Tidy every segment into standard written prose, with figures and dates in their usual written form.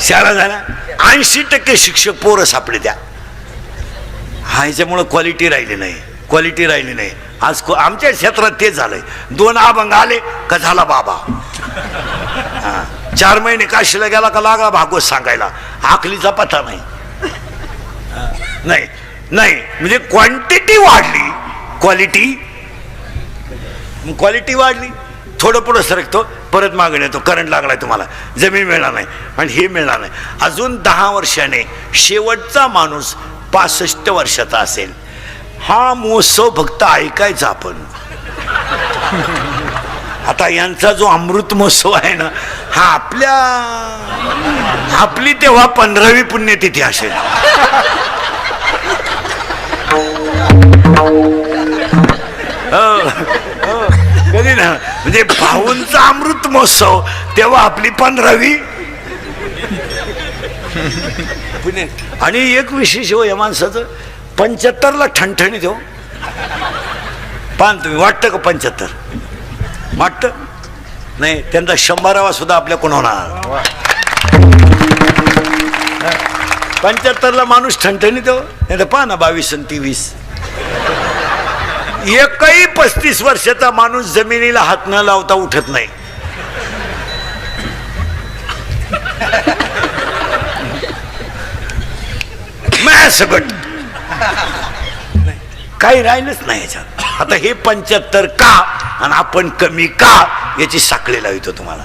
शाळा झाल्या 80% शिक्षक पोरं सापडे त्या. हा ह्याच्यामुळं क्वालिटी राहिली नाही. आज आमच्या क्षेत्रात तेच झालंय. 2 अभंग आले का झाला बाबा. 4 महिने काशीला गेला का लागला भागवत सांगायला. आखलीचा पत्ता नाही. म्हणजे क्वांटिटी वाढली, क्वालिटी वाढली. थोडं पुढं सरकतो, परत मागून येतो. करंट लागलाय तुम्हाला, जमीन मिळणार नाही आणि हे मिळणार नाही. अजून 10 वर्षाने शेवटचा माणूस 65 वर्षाचा असेल. हा महोत्सव फक्त ऐकायचा आपण. आता यांचा जो अमृत महोत्सव आहे ना, हा आपली तेव्हा 15वी पुण्यतिथी असेल. कधी ना, म्हणजे भाऊंचा अमृत महोत्सव तेव्हा आपली 15वी. आणि एक विशेष हो या माणसाचं, 75ला ठणठणीत हो. पान तुम्ही वाटतं का 75 वाटतं नाही. त्यांचा 100वा सुद्धा आपल्या कोण होणार. 75ला माणूस ठणठणीत हो. नाही तर पहा ना 22 आणि 23. एकही 35 वर्षाचा माणूस जमिनीला हात न लावता उठत नाही. सगट काही राहिलंच नाही याच्यात. आता हे 75 का आणि आपण कमी का याची साखळी लावतो तुम्हाला.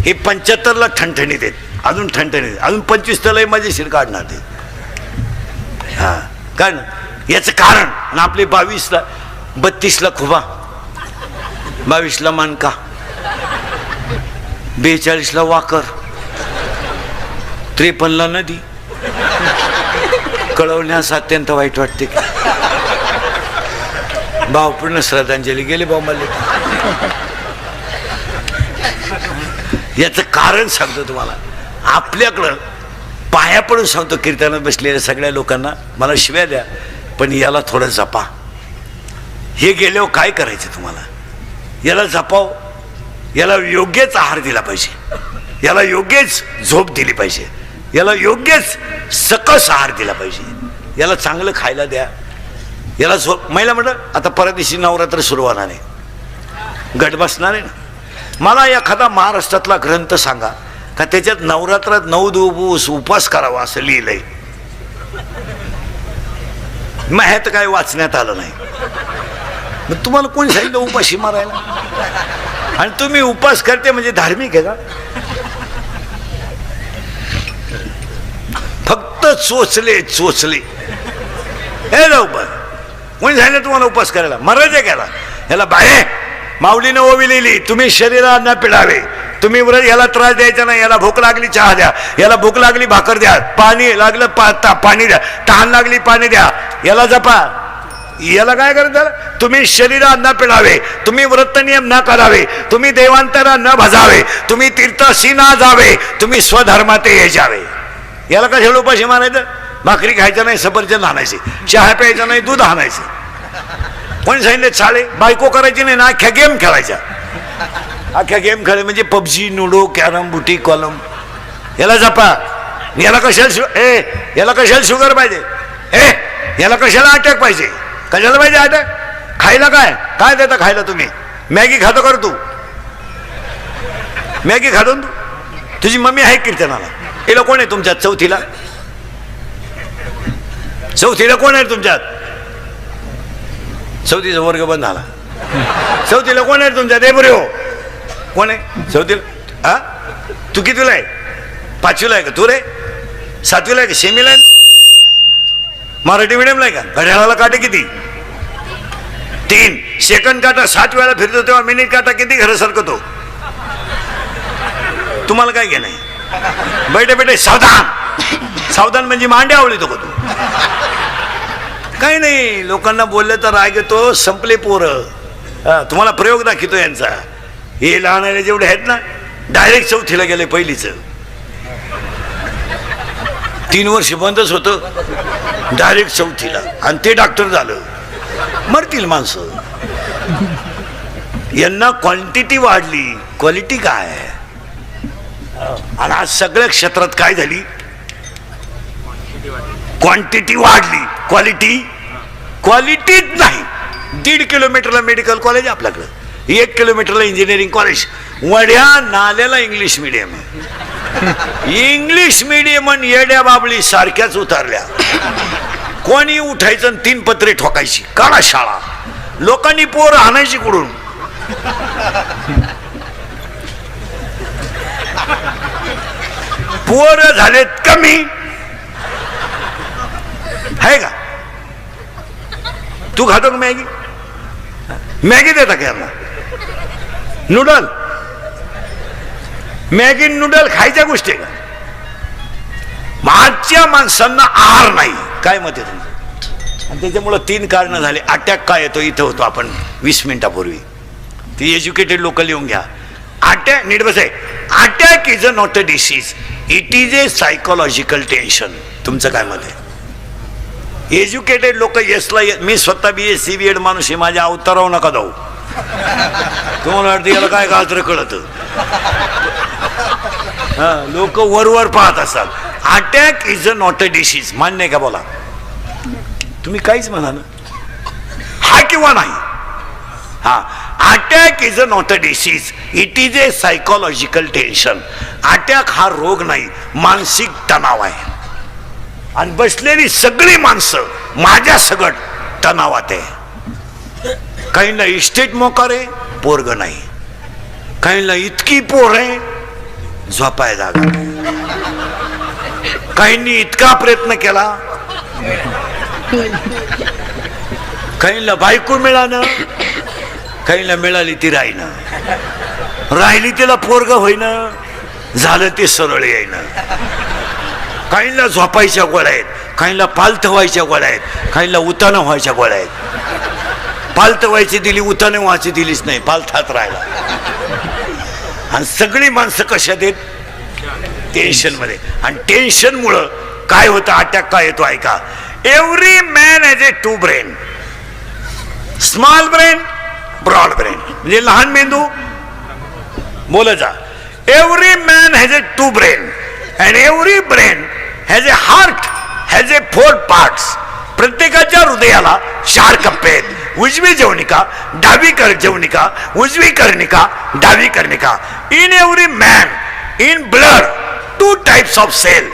हे 75ला ठणठणीत आहेत, अजून ठणठणीत, अजून 25 लय मजेशीर काढणार ते. हा कारण याचं कारण. आणि आपले 22ला 32ला खुबा, 22ला मानका, 42ला वाकर, 53ला नदी. कळवण्यास अत्यंत वाईट वाटते की भावपूर्ण श्रद्धांजली गेली भाऊ मला. याचं कारण सांगतो तुम्हाला. आपल्याकडं पाया पडून सांगतो कीर्तनात बसलेल्या सगळ्या लोकांना, मला शिव्या द्या पण याला थोडं जपा. हे गेल्यावर काय करायचं तुम्हाला. याला जपाव, याला योग्यच आहार दिला पाहिजे, याला योग्यच झोप दिली पाहिजे, याला योग्यच सकस आहार दिला पाहिजे, याला चांगलं खायला द्या, याला झोप. महिला म्हणलं आता परदिवशी नवरात्र सुरू होणार आहे, गट बसणार आहे ना. मला एखादा महाराष्ट्रातला ग्रंथ सांगा का त्याच्यात नवरात्रात 9 दिवस उपवास करावा असं लिहिलंय. मग ह्यात काय वाचण्यात आलं नाही. मग तुम्हाला कोणी सांगितलं उपाशी मारायला. आणि तुम्ही उपास करते म्हणजे धार्मिक आहे का. फक्त चोचले हे ना उपास. कोणी सांगितलं तुम्हाला उपास करायला. मरायचं केला ह्याला बाहे माऊलीनं ओवी लिहिली, तुम्ही शरीराला न पिळावे, तुम्ही व्रत याला त्रास द्यायचा नाही, याला भूक लागली चहा द्या, याला भूक लागली भाकर द्या, पाणी लागलं पाणी द्या, तहान लागली पाणी द्या, याला जपा. याला काय करायचं. तुम्ही शरीरा न पिळावे, तुम्ही व्रत नियम न करावे, तुम्ही देवांतरा न भजावे, तुम्ही तीर्थाशी न जावे, तुम्ही स्वधर्मात यावे. याला कशाला उपाशी मारायचं. भाकरी खायचं नाही, सफरचंद आणायचे, चहा प्यायचा नाही, दूध आणायचं. कोणी सांगितलं चाळे. बायको करायची नाही ना, अख्ख्या गेम खेळायच्या. अख्ख्या गेम खेळ म्हणजे पबजी, लुडो, कॅरम, बुटी, कॉलम. याला जपा. याला कशाला शुगर पाहिजे, याला कशाला अटॅक पाहिजे, कशाला पाहिजे अटॅक. खायला काय देता खायला. तुम्ही मॅगी खातो कर. तू मॅगी खातो तू. तुझी मम्मी आहे कीर्तनाला. हिला कोण आहे तुमच्यात चौथीला कोण आहे तुमच्यात. चौथीचा वर्ग बंद झाला. चौथीला कोण आहे तुमच्यात. बरे हो कोण आहे चौथीला. हा तू कितीला आहे. 5वीला आहे का तू रे. 7वीला आहे का. सेमीला आहे. मराठी मिडियमला आहे का. घड्याळाला काटे किती 3. सेकंड काटा 7 वेळा फिरतो तेव्हा मिनिट काटा किती घर सरकतो. तुम्हाला काय घे नाही. बैठे सावधान म्हणजे मांड्या आवळीतो का तू. काही नाही. लोकांना बोलले तर राग येतो. संपले पोरं. तुम्हाला प्रयोग दाखवतो यांचा. हे लहान जेवढे आहेत ना डायरेक्ट चौथीला गेले. पहिलीचं 3 वर्ष बंदच होतं, डायरेक्ट चौथीला. आणि ते डॉक्टर झालं. मरतील माणसं. यांना क्वांटिटी वाढली, क्वालिटी काय. आणि आज सगळ्या क्षेत्रात काय झाली, क्वांटिटी वाढली, क्वालिटीच नाही. 1.5 किलोमीटरला मेडिकल कॉलेज आपल्याकडं, 1 किलोमीटरला इंजिनिअरिंग कॉलेज, वड्या नाल्याला इंग्लिश मिडियम. इंग्लिश मिडियम आणि येड्या बाबळी सारख्याच उतरल्या. कोणी उठायचं 3 पत्रे ठोकायची, काढा शाळा. लोकांनी पोर आणायची कुठून? पोर झालेत कमी, आहे का? तू खातो का मॅगी? मॅगी देता का यांना? नूडल, मॅगी नूडल खायच्या गोष्टी आहे का? आजच्या माणसांना आहार नाही. काय मत आहे तुमचं? आणि त्याच्यामुळं 3 कारणं झाले. अटॅक काय येतो, इथं होतो आपण 20 मिनिटापूर्वी. ती एज्युकेटेड लोक लिहून घ्या. अटॅक नीट बस आहे. Attack is a not a disease, it is a psychological tension. तुमचं काय मत आहे? एज्युकेटेड लोक येसला, मी स्वतः BSc BEd माणूस आहे, माझ्या अवतारावर नका जाऊ. तुम्हाला वाटतं याला काय गाजर कळत? लोक वरवर पाहत असतात. Attack is a not a disease, मान्य आहे का? बोला तुम्ही, काहीच म्हणा ना, हा किंवा नाही. हा, attack is a not a disease, it is a psychological tension. Attack हा रोग नाही, मानसिक तणाव आहे. आणि बसलेली सगळी माणसं माझ्या सगट तणावात आहे. काहींना इस्टेट मोकार आहे, पोरग नाही. काहींना इतकी पोर आहे, झोपाय जागा. काहींनी इतका प्रयत्न केला, काहींना बायको मिळालं, काहींना मिळाली ती राहीनं, राहिली तिला पोरग होईना, झालं ते सरळ येईना. काहींना झोपायच्या गोळ्या आहेत, काहींना पालथ व्हायच्या गोळ्या आहेत, काहींना उतानं व्हायच्या गोळ्या आहेत. पालथ व्हायची दिली, उतानं व्हायची दिलीच नाही, पालथात राहिला. आणि सगळी माणसं कशात आहेत? टेन्शन मध्ये. आणि टेन्शन मुळे काय होतं? अटॅक काय येतो ऐका. Every man has a 2 brain, small brain, broad brain. म्हणजे लहान मेंदू, बोल जा. Every man has a 2 brain and every brain has a heart has a 4 parts. प्रत्येकाच्या हृदयाला 4 कप्पे आहेत. उजवी जवनिका, डावी जवनिका, उजवी कर्णिका, डावी कर्णिका. In every man, in blood 2 types of cell,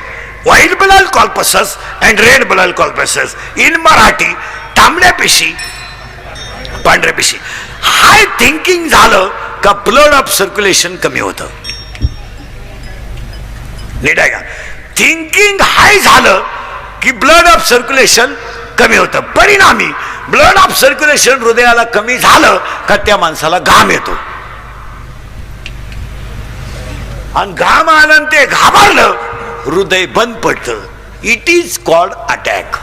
white blood corpuscles and red blood corpuscles. In Marathi तांबड्या पेशी, पांढऱ्या पेशी. हाय थिंकिंग झालं का ब्लड ऑफ सर्क्युलेशन कमी होतं. नीट आहे का? थिंकिंग हाय झालं की ब्लड ऑफ सर्क्युलेशन कमी होतं. परिणामी ब्लड ऑफ सर्क्युलेशन हृदयाला कमी झालं का त्या माणसाला घाम येतो. आणि घाम आलं ते घाबरलं, हृदय बंद पडतं. It is called attack.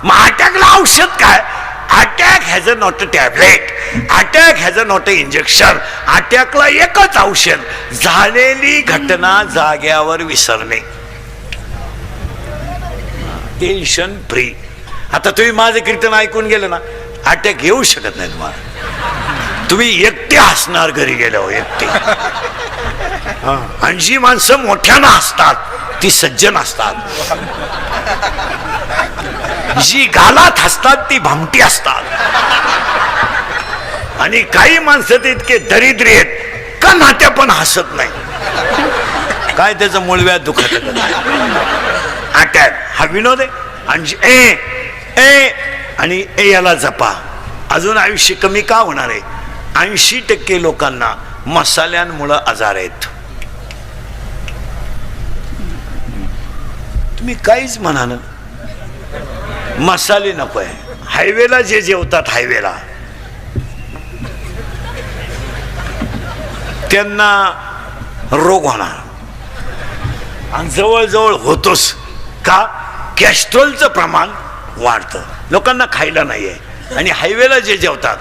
मग अटॅकला औषध काय? Attack has a not a tablet, attack has a not a injection. अटॅकला एकच औषध, झालेली घटना जाग्यावर विसरणे, टेन्शन फ्री. आता तुम्ही माझं कीर्तन ऐकून गेलं ना, अटॅक येऊ शकत नाही तुम्हाला. तुम्ही एकटे हसणार घरी गेल्यावर, एकटे. आणि जी माणसं मोठ्यानं हसतात ती सज्जन असतात, जी गालात हसतात ती भामटी असतात. आणि काही माणसं ते इतके दरिद्री आहेत का नात्या पण हसत नाही. काय त्याचं मूळव्याध दुखत. अटॅक हा विनोद आहे. आणि याला जपा. अजून आयुष्य कमी का होणार आहे? 80% लोकांना मसाल्यांमुळे आजार आहेत. तुम्ही काहीच म्हणा ना, मसाले नको आहे. हायवेला जे जेवतात, हायवेला त्यांना रोग होणार. आणि जवळजवळ होतोच का? कॅस्ट्रोलचं प्रमाण वाढतं, लोकांना खायला नाही आहे. आणि हायवेला जे जेवतात,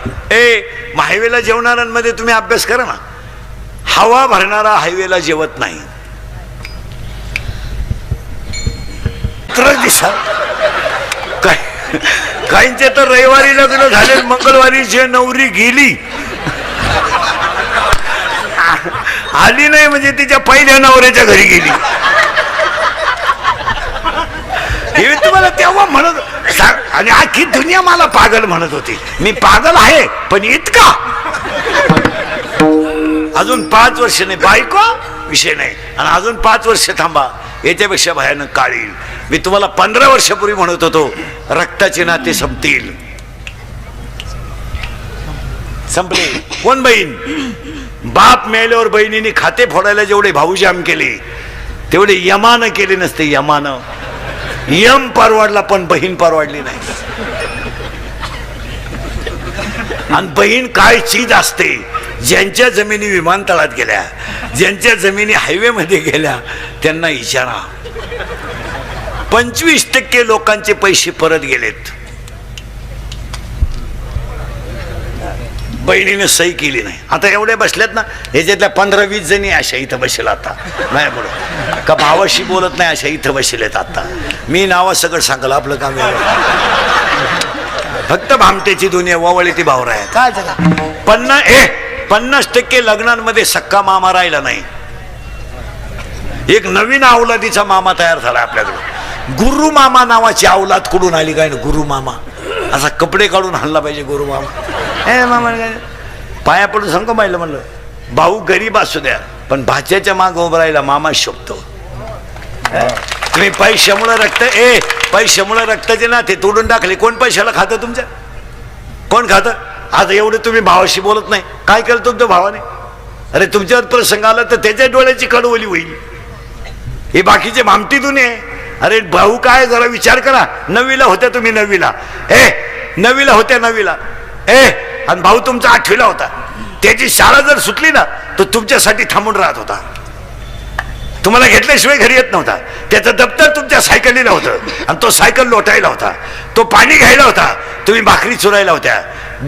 मग हायवेला जेवणाऱ्यांमध्ये तुम्ही अभ्यास करा ना. हवा भरणारा हायवेला जेवत नाही. दिसा काय काहींचे तर रविवारी लग्न झाले, मंगळवारी जे नवरी गेली आली नाही म्हणजे तिच्या पहिल्या नवऱ्याच्या घरी गेली. हे तुम्हाला तेव्हा म्हणत आणि आखी दुनिया मला पागल म्हणत होती. मी पागल आहे पण इतका. अजून 5 वर्ष नाही, बायको विषय नाही, आणि अजून 5 वर्ष थांबा, याच्यापेक्षा भयानक काळ येईल. मी तुम्हाला 15 वर्षापूर्वी म्हणत होतो रक्ताचे नाते संपतील. संपले. कोण बहीण? बाप मेल्यावर बहिणीने खाते फोडायला जेवढे भाऊजाम केले तेवढे यमानं केले नसते. यमानं यम परवाडला पण बहीण परवाडली नाही. आणि बहीण काय चीज असते. ज्यांच्या जमिनी विमानतळात गेल्या, ज्यांच्या जमिनी हायवे मध्ये गेल्या, त्यांना इशारा 25% लोकांचे पैसे परत गेलेत. बहिणीने सही केली नाही. आता एवढे बसल्यात ना, ह्याच्यातल्या 15-20 जणी अशा इथं बसेल. आता नाही बोलत का भावाशी बोलत नाही, अशा इथं बसलेत. आता मी नावा सगळं सांगल, आपलं काम फक्त भामटेची दुनिया वावळी ती भावरा आहे. काय 50% लग्नांमध्ये सक्का मामा राहिला नाही. एक नवीन अवलादीचा मामा तयार झाला आपल्याकडे. गुरु मामा नावाची अवलाद कुठून आली काय? गुरु मामा असा कपडे काढून हल्ला पाहिजे. गुरु मामा मामा पाया पडून सांगतो पाहिलं म्हणलं, भाऊ गरीब असू द्या पण भाच्याच्या माग उभं राहिला मामा शोभतो. तुम्ही पैशामुळे रक्ताचे नाते तोडून टाकले. कोण पैशाला खातं तुमच्या? कोण खातं? आज एवढे तुम्ही भावाशी बोलत नाही. काय केलं तुमच्या भावाने? अरे तुमच्यावर प्रसंग आला तर त्याच्या डोळ्याची कडवली होईल. हे बाकीचे भामटी दुनिया आहे. अरे भाऊ काय, जरा विचार करा. 9वीला होत्या तुम्ही, 9वीला होत्या 9वीला. आणि भाऊ तुमचा 8वीला होता. त्याची शाळा जर सुटली ना तो तुमच्यासाठी थांबून राहत होता. तुम्हाला घेतल्याशिवाय घरी येत नव्हता. त्याचं दप्तर तुमच्या सायकलीला होतं आणि तो सायकल लोटायला होता. तो पाणी घ्यायला होता, तुम्ही भाकरी चुरायला होत्या.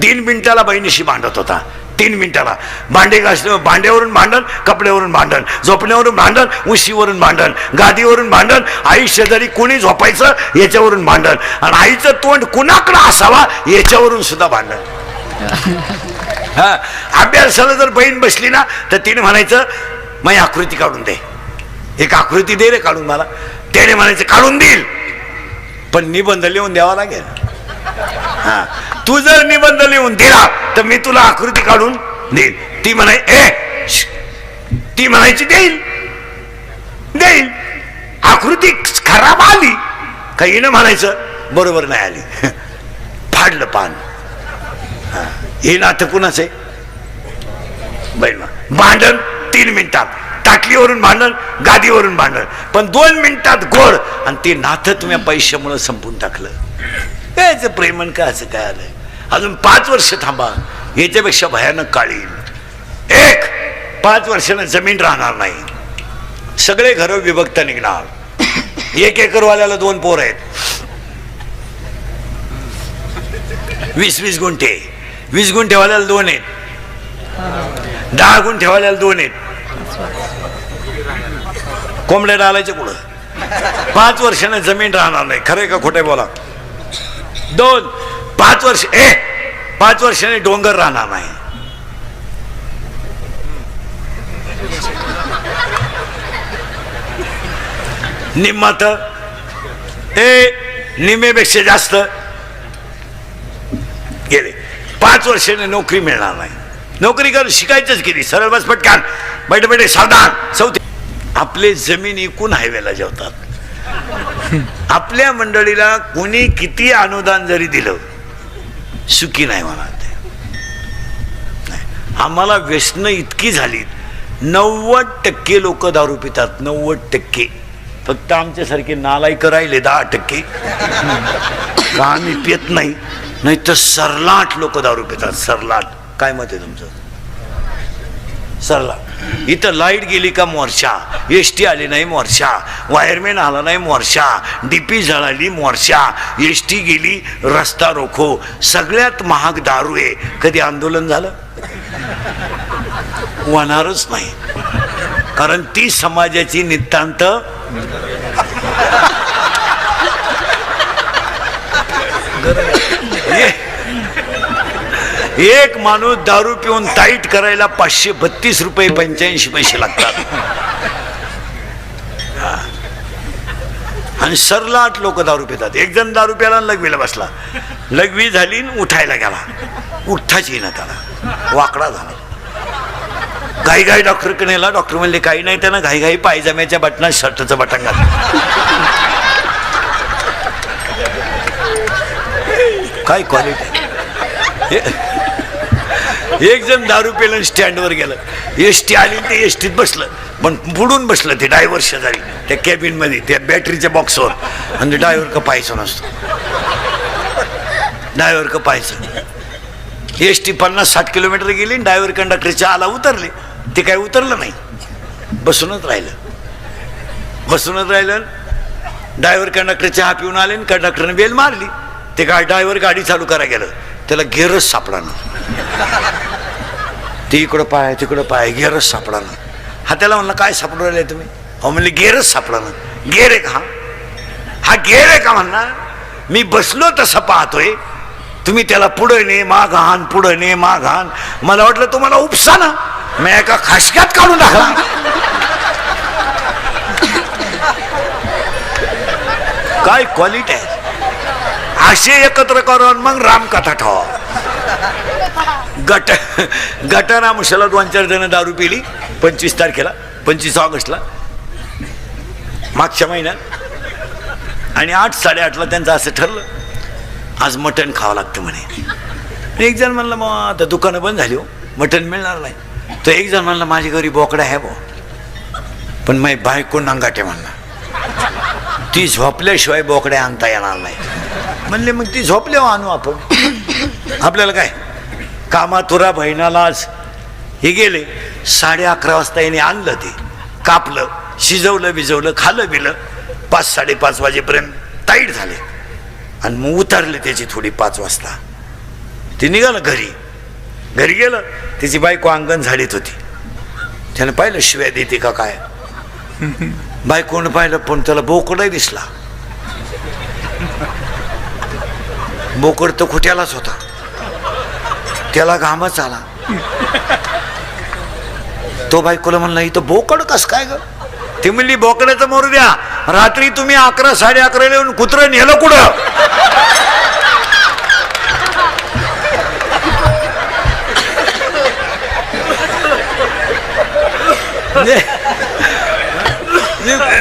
3 मिनिटाला बहिणीशी भांडत होता. 3 मिनिटाला भांडे घासले, भांड्यावरून भांडण, कपड्यावरून भांडण, झोपण्यावरून भांडण, उशीवरून भांडण, गादीवरून भांडण, आई शेजारी कोणी झोपायचं याच्यावरून भांडण, आणि आईचं तोंड कुणाकडं असावा याच्यावरून सुद्धा भांडण. अभ्यासाला जर बहीण बसली ना तर तिने म्हणायचं माझी आकृती काढून दे, एक आकृती दे रे काढून मला. त्याने म्हणायचं काढून देईल पण निबंध लिहून द्यावा लागेल. तू जर निबंध लिहून दिला तर मी तुला आकृती काढून देईल. ती म्हणायची देईल. आकृती खराब आली का हिनं म्हणायचं बरोबर नाही आली, फाडलं पान. हे नातं कुणाच आहे? बहीण. भांडण 3 मिनिटात, ताटलीवरून भांडण, गादीवरून भांडण, पण 2 मिनिटात गोड. आणि ते नातं तुम्ही पैशामुळे संपून टाकलं. कायचं प्रेमन का असं काय आलंय? अजून 5 वर्ष थांबा, याच्यापेक्षा भयानक काळ येईल. 5 वर्षानं जमीन राहणार नाही. सगळे घरं विभक्त निघणार. 1 एकरवाल्याला 2 पोर आहेत. 20-20 गुंठे. 20 गुंठेवाल्याला 2 आहेत. 10 गुंठेवाल्याला 2 आहेत. कोंबड्या डालायचे कुठं? 5 वर्षानं जमीन राहणार नाही. खरंय का खोटे बोला? 5 वर्ष 5 वर्षाने डोंगर राहणार नाही. निम्मात निम्मेपेक्षा जास्त गेले. 5 वर्षाने नोकरी मिळणार नाही. नोकरी कर शिकायचंच किती? सरळ बस पटकान बैठे बैठे सावधान. आपले जमीन इकून हायवेला जेवतात. आपल्या मंडळीला कोणी किती अनुदान जरी दिलं सुखी नाही म्हणा. आम्हाला व्यसनं इतकी झाली. 90% लोक दारू पितात. 90%. फक्त आमच्यासारखे नालायक राहिले 10%. का आम्ही पित नाही? नाही तर सरलाट लोक दारू पितात. सरलाट. काय मत आहे तुमचं? सरला. इथं लाईट गेली का मोर्चा, एसटी आली नाही मोर्चा, वायरमॅन आला नाही मोर्चा, डीपी जळाली मोर्चा, एसटी गेली रस्ता रोखो. सगळ्यात महाग दारू आहे. कधी आंदोलन झालं? होणारच नाही. कारण ती समाजाची नितांत एक माणूस दारू पिऊन टाईट करायला 532 रुपये 85 पैसे लागतात. आणि सरलाट लोक दारू पितात. एक जण दारू प्याला लघवीला बसला, लघवी झाली उठायला गेला, उठताच येईना त्याला, वाकडा झाला. घाई डॉक्टरकडे नेला. डॉक्टर म्हणले काही नाही, त्यानं घाई पायजाम्याच्या बटनात शर्टचं बटन घातलं. काय क्वालिटी. एक जण दारू पेलं स्टँडवर गेलं, एसटी आली ते एसटीत बसलं, पण बुडून बसलं ते ड्रायव्हर शेजारी त्या कॅबिन मध्ये त्या बॅटरीच्या बॉक्सवर. आणि ड्रायव्हर का पाहायचं नसतो, ड्रायव्हर का पाहायचं. एसटी 50-60 किलोमीटर गेली, ड्रायव्हर कंडक्टरच्या आला उतरले, ते काय उतरलं नाही, बसूनच राहिलं. ड्रायव्हर कंडक्टर चहा पिऊन आले, कंडक्टरने बेल मारली. ते ड्रायव्हर गाडी चालू करायला गेलं, त्याला गेअरच सापडा ना. ते इकडं पाय तिकडं पाय, गेअरच सापडा ना. हा त्याला म्हणलं काय सापडून राहिले तुम्ही? हो म्हणले गेअरच सापडा ना. गेअर आहे का? हा गेअर आहे का म्हणणार? मी बसलो तसं पाहतोय, तुम्ही त्याला पुढं ने माग हान, पुढं ने माग हान. मला वाटलं तुम्हाला उपसा ना, मी एका खासक्यात काढून टाकला. काय क्वालिटी आहे. असे एकत्र करून मग रामकथा ठेवा. गटारामुशाला 2-4 जण दारू पिली 25 तारखेला, 25 ऑगस्टला मागच्या महिन्यात. आणि 8-8:30ला त्यांचं असं ठरलं, आज मटण खावं लागतं म्हणे. एक जण म्हणलं मग आता दुकानं बंद झाली, हो मटण मिळणार नाही. तर एक जण म्हणलं माझ्या घरी बोकडा आहे भाऊ, पण माझी बायको नांगाटे म्हणला, ती झोपल्याशिवाय बोकड्या आणता येणार नाही. म्हणले मग ती झोपल्यावर आणू आपण, आपल्याला काय. कामातुरा बहिणालाच हे गेले. 11:30 वाजता याने आणलं, ते कापलं, शिजवलं बिजवलं, खाल्लं बिलं. 5-5:30 वाजेपर्यंत टाईट झाले. आणि मग उतरले त्याची थोडी 5 वाजता. ते निघालं घरी गेलं, त्याची बायको अंगण झाडीत होती. त्यानं पाहिलं शिव्या देते का काय. बायकोनं पाहिलं, पण त्याला बोकडही दिसला. बोकड तर खुट्यालाच होता, त्याला घामच आला. तो बायकोला म्हणला इथं बोकड कस काय ग? ते म्हणली बोकड्याचं मोरू द्या, रात्री तुम्ही 11-11:30 येऊन कुत्रं नेलं कुठं?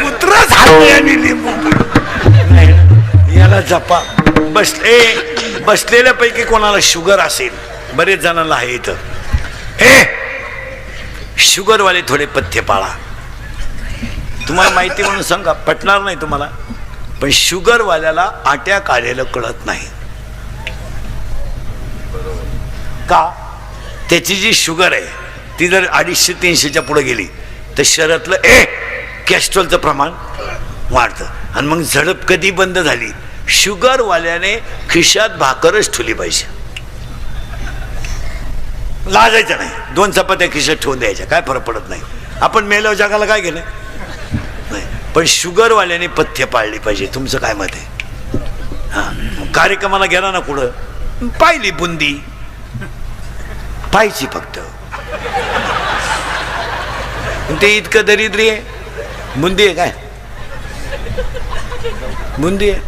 कुत्रच याला जपा. बसलेल्यापैकी कोणाला शुगर असेल, बरेच जणांना आहे इथं, शुगरवाले थोडे पथ्य पाळा. तुम्हाला माहिती म्हणून सांगा, पटणार नाही तुम्हाला, पण शुगरवाल्याला अटॅक आलेलं कळत नाही का? त्याची जी शुगर आहे ती जर 250-300च्या पुढे गेली तर शरीरातलं कॅस्ट्रॉलचं प्रमाण वाढतं. आणि मग झडप कधी बंद झाली? शुगरवाल्याने खिशात भाकरच ठेवली पाहिजे, लाजायचं नाही. 2 चपात्या खिशात ठेवून द्यायच्या, काय फरक पडत नाही. आपण मेल्यावर जगाला काय गेलं नाही. पण शुगरवाल्याने पथ्य पाळली पाहिजे. तुमचं काय मत आहे? हा, कार्यक्रमाला गेला ना कुठं, पाहिली बुंदी पाहिजे फक्त, ते इतकं दरिद्री आहे. बुंदी आहे काय? बुंदी आहे,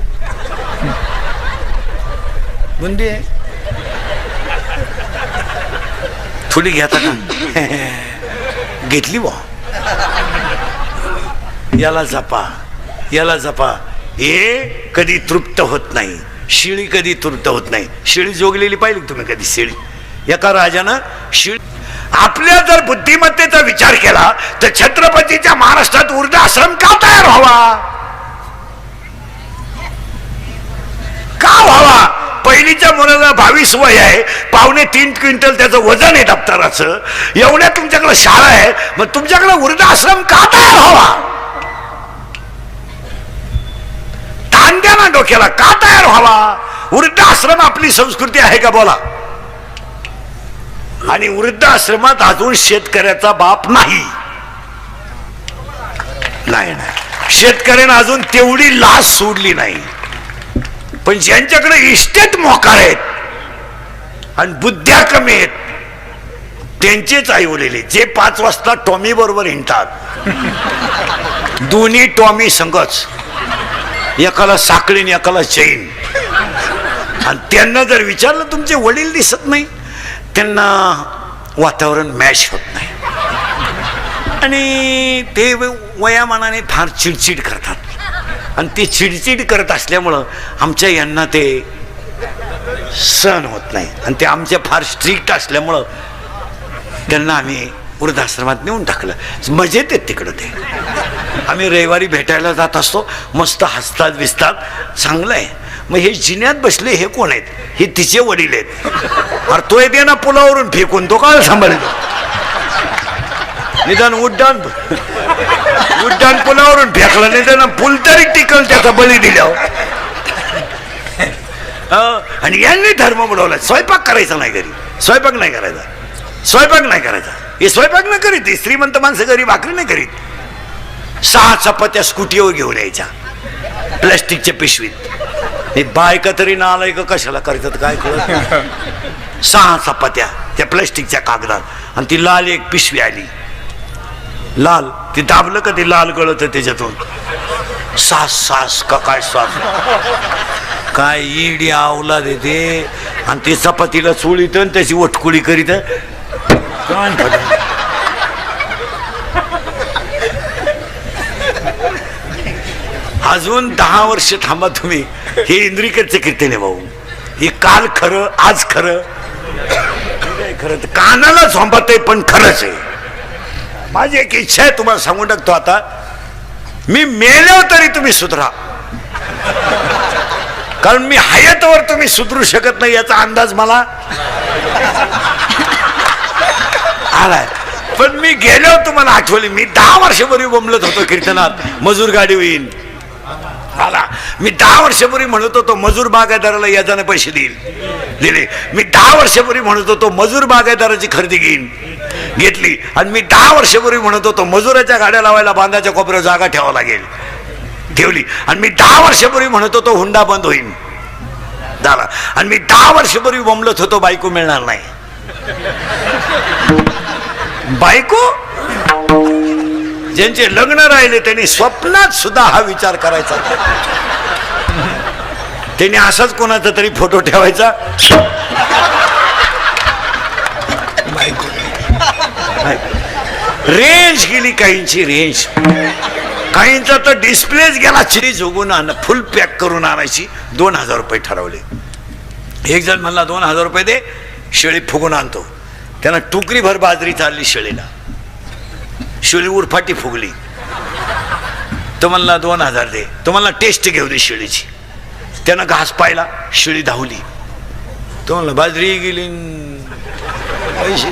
बुंदी आहे. थोडी घेता का? घेतली बा. याला जपा. हे कधी तृप्त होत नाही. शिळी कधी तृप्त होत नाही. शिळी जोगलेली पाहिली तुम्ही कधी? शिळी, एका राजानं शिळी. आपल्या जर बुद्धिमत्तेचा विचार केला तर छत्रपतीच्या महाराष्ट्रात वृद्धाश्रम का तयार व्हावा? का व्हावा? पहिलीच्या मुलाला 22 वय आहे, 2.25 क्विंटल त्याचं वजन आहे दप्तराचं, एवढ्या तुमच्याकडे शाळा आहे, मग तुमच्याकडे वृद्धाश्रम का तयार व्हावा? ताण द्या ना डोक्याला, का तयार व्हावा? वृद्धाश्रम आपली संस्कृती आहे का? बोला. आणि वृद्धाश्रमात अजून शेतकऱ्याचा बाप नाही. शेतकऱ्यानं अजून तेवढी लाच सोडली नाही. पण ज्यांच्याकडे इस्टेट मोकार आहेत आणि बुद्ध्या कमी आहेत त्यांचेच आई वडील जे 5 वाजता टॉमी बरोबर हिंडतात, दोन्ही टॉमी संगच, एकाला साखळीन एकाला चैन. आणि त्यांना जर विचारलं तुमचे वडील दिसत नाही, त्यांना वातावरण मॅच होत नाही आणि ते वयामानाने फार चिडचिड करतात आणि ते चिडचिड करत असल्यामुळं आमच्या यांना ते सहन होत नाही आणि ते आमच्या फार स्ट्रिक्ट असल्यामुळं त्यांना आम्ही वृद्धाश्रमात नेऊन टाकलं. मजेत येत तिकडं ते. आम्ही रविवारी भेटायला जात असतो, मस्त हसतात बिसतात, चांगलं आहे. मग हे जिन्यात बसले हे कोण आहेत? हे तिचे वडील आहेत. अरे तो येते ना पुलावरून फेकून, तो काय सांभाळतो? निदान उड्डाण पुलावरून फेकला, निदान पूल तरी टिकल त्याचा बळी दिल्यावर. आणि यांनी धर्म बुडवला. स्वयंपाक करायचा नाही घरी, स्वयंपाक नाही करायचा, स्वयंपाक नाही करायचा. हे स्वयंपाक नाही करीत, श्रीमंत माणसं घरी भाकरी नाही करीत. 6 चपात्या स्कूटीवर घेऊन यायच्या प्लॅस्टिकच्या पिशवीत. हे बायका तरी ना आलाय का कशाला करतात काय कळत. 6 चपात्या त्या प्लॅस्टिकच्या कागदात आणि ती लाल एक पिशवी आली, लाल. ती दाबलं का ते लाल गळत त्याच्यातून. सास का काय सास काय इडी आवला देते आणि ती चपातीला चोळीत आणि त्याची वटकुळी करीत. अजून 10 वर्ष थांबा तुम्ही. हे इंद्रिकडचे कीर्तन आहे भाऊ. हे काल खरं आज खरं खरं कानाला झोंबत आहे पण खरंच आहे. माझी एक इच्छा आहे तुम्हाला सांगून टाकतो आता, मी मेल्यावर तरी तुम्ही सुधरा, कारण मी हयातवर तुम्ही सुधरू शकत नाही याचा अंदाज मला आलाय. पण मी गेल्यावर तुम्हाला आठवली. मी 10 वर्षापूर्वी बोंबलत होतो कीर्तनात, मजूर गाडी होईल आला. मी 10 वर्षापूर्वी म्हणत होतो मजूर बागायतदाराला याजाने पैसे दिले. मी 10 वर्षापूर्वी म्हणत होतो मजूर बागायतदाराची खरेदी घेतली. आणि मी 10 वर्षापूर्वी म्हणत होतो मजुराच्या गाड्या लावायला बांधाच्या कोपऱ्यावर जागा ठेवावं लागेल, ठेवली. आणि मी 10 वर्षापूर्वी म्हणत होतो हुंडा बंद होईल, झाला. आणि मी 10 वर्षापूर्वी बोंबलत होतो बायको मिळणार नाही. बायको ज्यांचे लग्न राहिले त्यांनी स्वप्नात सुद्धा हा विचार करायचा. त्यांनी असाच कोणाचा तरी फोटो ठेवायचा. रेंज गेली काहींची, रेंज काहींचा तर डिस्प्लेच गेला. चिरी जोगून फुल पॅक करून आणायची. 2000 रुपये ठरवले. एक जण म्हणला 2000 रुपये दे, शेळी फुगून आणतो. त्यानं टुकरीभर बाजरी चालली शेळीला, शेळी उरफाटी फुगली. तो म्हणला 2000 दे. तो म्हणला टेस्ट घेऊ दे शेळीची. त्यानं घास पाहिला, शेळी धावली. तो म्हणला बाजरी गेली पैसे.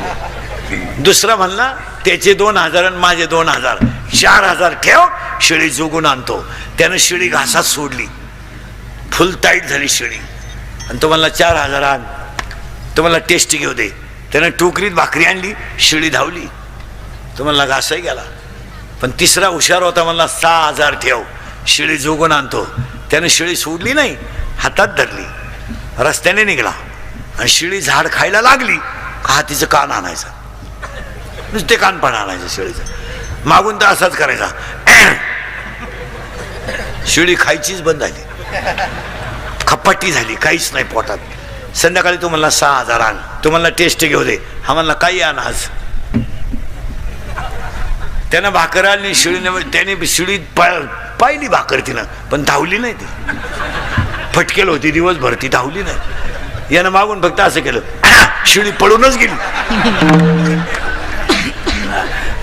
दुसरा म्हणला त्याचे 2000 आणि माझे 2000, 4000 ठेव, शेळी जोगून आणतो. त्यानं शेळी घासात सोडली, फुल टाईट झाली शेळी. आणि तो म्हणला 4000 आण. तो म्हणला टेस्ट घेऊ दे. त्यानं टोकरीत भाकरी आणली, शेळी धावली. तो म्हणला घासही गेला. पण तिसरा हुशार होता, म्हणला 6000 ठेव, शेळी जोगून आणतो. त्यानं शेळी सोडली नाही, हातात धरली, रस्त्याने निघाला. आणि शेळी झाड खायला लागली का तिचं कान आणायचं, नुसते कानपण आणायचं शेळीचं. मागून तर असाच करायचा. शेळी खायचीच बंद झाली, खपाटी झाली, काहीच नाही पोटात. संध्याकाळी तो म्हणला 6000 आण. तो म्हणला टेस्ट घेऊ दे. हा म्हणला काही आण आज. त्यानं भाकर आणली शेळीने. त्याने शेळी पाहिली भाकर तिनं, पण धावली नाही. ती फटकेल होती दिवसभर, ती धावली नाही. यानं मागून फक्त असं केलं, शेळी पळूनच गेली.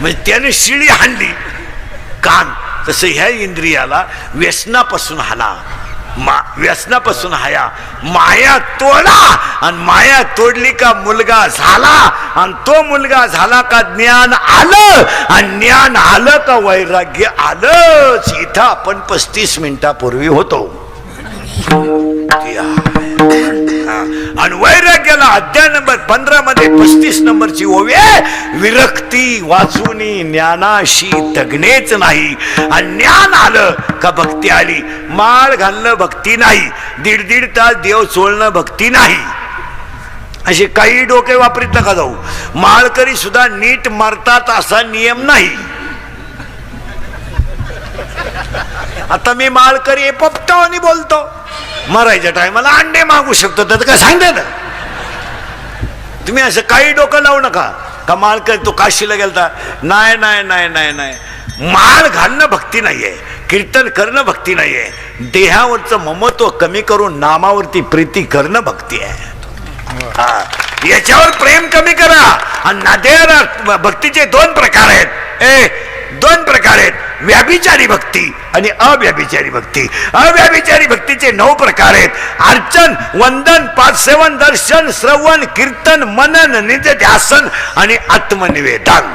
म्हणजे त्याने शेळी हाणली कान. तसं ह्या इंद्रियाला व्यसनापासून हाना, व्यसनापासून हाया, माया तोडा. आणि माया तोडली का मुलगा झाला, आणि तो मुलगा झाला का ज्ञान आलं, आणि ज्ञान आलं का वैराग्य आलंच. इथं आपण 35 मिनिटापूर्वी होतो. आणि वैराग्याला अध्याय नंबर 15 मध्ये 35 नंबरची ओवी आहे, विरक्ती वाचुनी ज्ञानाशी तगणेच नाही. आणि ज्ञान आलं का भक्ती आली. माळ घालणं भक्ती नाही, दीड तास देव चोळणं भक्ती नाही. असे काही डोके वापरीत नका जाऊ. माळकरी सुद्धा नीट मरतात असा नियम नाही. आता मी माळकरी पोपटावानी बोलतो, मरायच्या टायमाला अंडे मागू शकतो, तर काय सांगते ना तुम्ही. असं काही डोकं लावू नका का माळकरी तो काशीला गेलता. नाही नाही नाही नाही नाही, माळ घालणं भक्ती नाहीये, कीर्तन करणं भक्ती नाहीये. देहावरचं ममत्व कमी करून नामावरती प्रीती करणं भक्ती आहे. याच्यावर प्रेम कमी करा. आणि भक्तीचे 2 प्रकार आहेत. 2 प्रकार आहेत, व्याभिचारी भक्ती आणि अव्याभिचारी भक्ती. अव्याभिचारी भक्तीचे 9 प्रकार आहेत. अर्चन, वंदन, पादसेवन, दर्शन, श्रवण, कीर्तन, मनन, निज ध्यासन आणि आत्मनिवेदन.